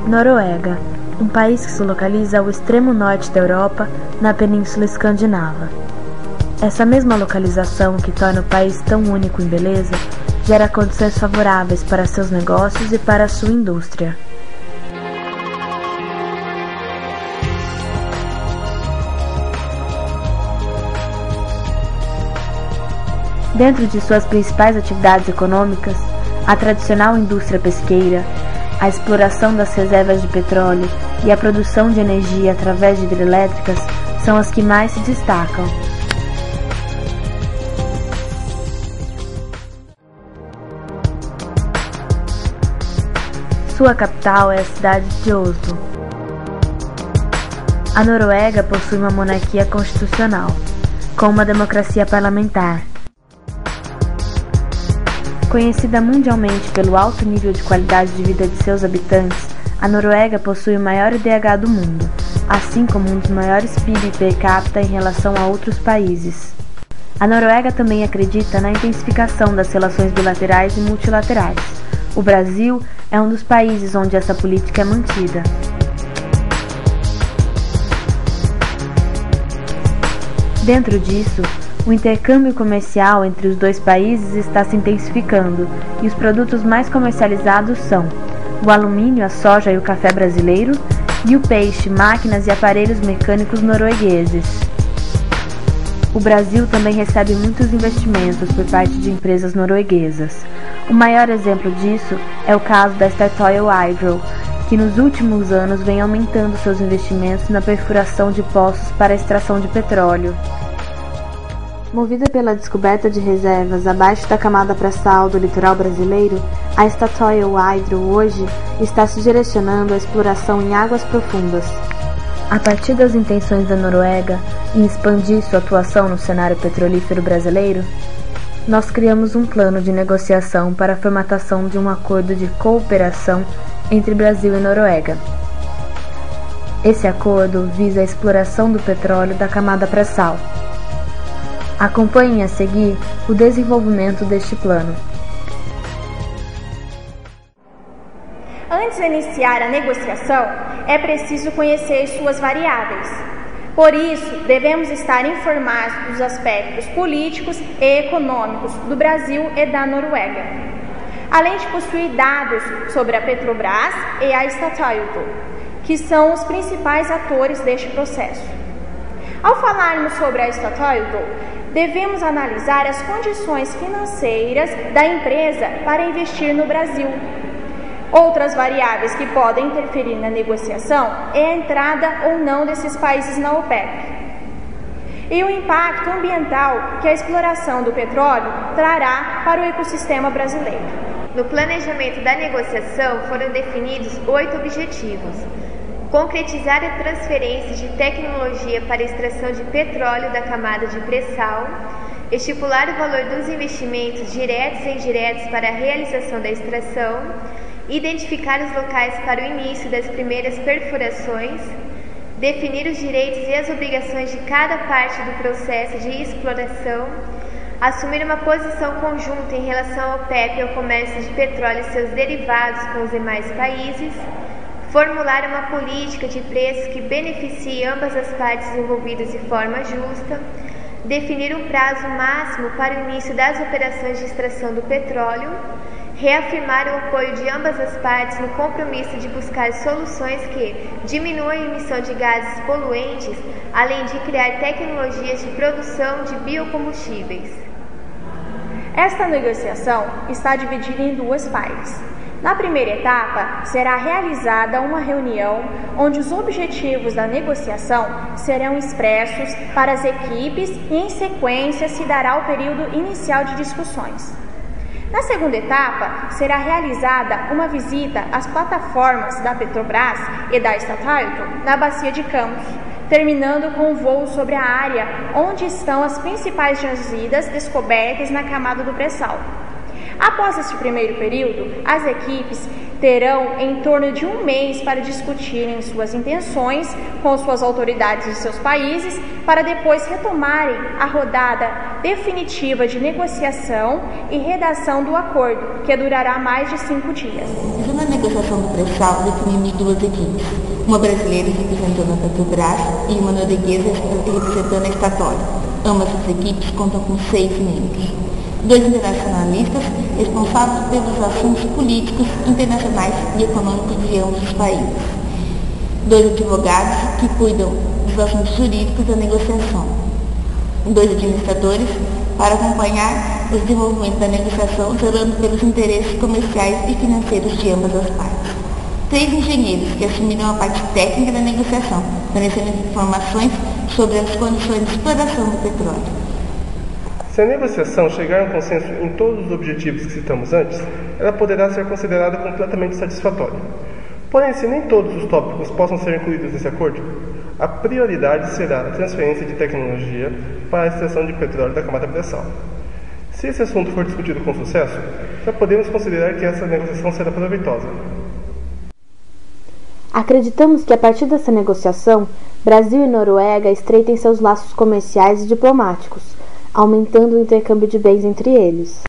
Noruega, um país que se localiza ao extremo norte da Europa, na Península Escandinava. Essa mesma localização, que torna o país tão único em beleza, gera condições favoráveis para seus negócios e para a sua indústria. Dentro de suas principais atividades econômicas, a tradicional indústria pesqueira, a exploração das reservas de petróleo e a produção de energia através de hidrelétricas são as que mais se destacam. Sua capital é a cidade de Oslo. A Noruega possui uma monarquia constitucional, com uma democracia parlamentar. Conhecida mundialmente pelo alto nível de qualidade de vida de seus habitantes, a Noruega possui o maior IDH do mundo, assim como um dos maiores PIB per capita em relação a outros países. A Noruega também acredita na intensificação das relações bilaterais e multilaterais. O Brasil é um dos países onde essa política é mantida. Dentro disso, o intercâmbio comercial entre os dois países está se intensificando e os produtos mais comercializados são o alumínio, a soja e o café brasileiro e o peixe, máquinas e aparelhos mecânicos noruegueses. O Brasil também recebe muitos investimentos por parte de empresas norueguesas. O maior exemplo disso é o caso da Statoil Hydro, que nos últimos anos vem aumentando seus investimentos na perfuração de poços para a extração de petróleo. Movida pela descoberta de reservas abaixo da camada pré-sal do litoral brasileiro, a Statoil Hydro hoje está se direcionando à exploração em águas profundas. A partir das intenções da Noruega em expandir sua atuação no cenário petrolífero brasileiro, nós criamos um plano de negociação para a formatação de um acordo de cooperação entre Brasil e Noruega. Esse acordo visa a exploração do petróleo da camada pré-sal. Acompanhem a seguir o desenvolvimento deste plano. Antes de iniciar a negociação, é preciso conhecer suas variáveis. Por isso, devemos estar informados dos aspectos políticos e econômicos do Brasil e da Noruega, além de possuir dados sobre a Petrobras e a Statoil, que são os principais atores deste processo. Ao falarmos sobre a Statoil, devemos analisar as condições financeiras da empresa para investir no Brasil. Outras variáveis que podem interferir na negociação é a entrada ou não desses países na OPEP e o impacto ambiental que a exploração do petróleo trará para o ecossistema brasileiro. No planejamento da negociação foram definidos 8 objetivos: concretizar a transferência de tecnologia para a extração de petróleo da camada de pré-sal, estipular o valor dos investimentos diretos e indiretos para a realização da extração, identificar os locais para o início das primeiras perfurações, definir os direitos e as obrigações de cada parte do processo de exploração, assumir uma posição conjunta em relação ao OPEP e ao comércio de petróleo e seus derivados com os demais países, formular uma política de preços que beneficie ambas as partes envolvidas de forma justa, definir um prazo máximo para o início das operações de extração do petróleo, reafirmar o apoio de ambas as partes no compromisso de buscar soluções que diminuam a emissão de gases poluentes, além de criar tecnologias de produção de biocombustíveis. Esta negociação está dividida em duas partes. Na primeira etapa, será realizada uma reunião onde os objetivos da negociação serão expressos para as equipes e, em sequência, se dará o período inicial de discussões. Na segunda etapa, será realizada uma visita às plataformas da Petrobras e da Statoil na Bacia de Campos, terminando com um voo sobre a área onde estão as principais jazidas descobertas na camada do pré-sal. Após este primeiro período, as equipes terão em torno de 1 mês para discutirem suas intenções com suas autoridades de seus países, para depois retomarem a rodada definitiva de negociação e redação do acordo, que durará mais de 5 dias. Na negociação do pré-sal, definimos 2 equipes, uma brasileira representando a Petrobras e uma norueguesa representando a Statoil. Ambas as equipes contam com 6 membros. 2 internacionalistas responsáveis pelos assuntos políticos, internacionais e econômicos de ambos os países. 2 advogados que cuidam dos assuntos jurídicos da negociação. 2 administradores para acompanhar o desenvolvimento da negociação, zelando pelos interesses comerciais e financeiros de ambas as partes. 3 engenheiros que assumirão a parte técnica da negociação, fornecendo informações sobre as condições de exploração do petróleo. Se a negociação chegar a um consenso em todos os objetivos que citamos antes, ela poderá ser considerada completamente satisfatória. Porém, se nem todos os tópicos possam ser incluídos nesse acordo, a prioridade será a transferência de tecnologia para a extração de petróleo da camada pré-sal. Se esse assunto for discutido com sucesso, já podemos considerar que essa negociação será proveitosa. Acreditamos que a partir dessa negociação, Brasil e Noruega estreitem seus laços comerciais e diplomáticos, aumentando o intercâmbio de bens entre eles.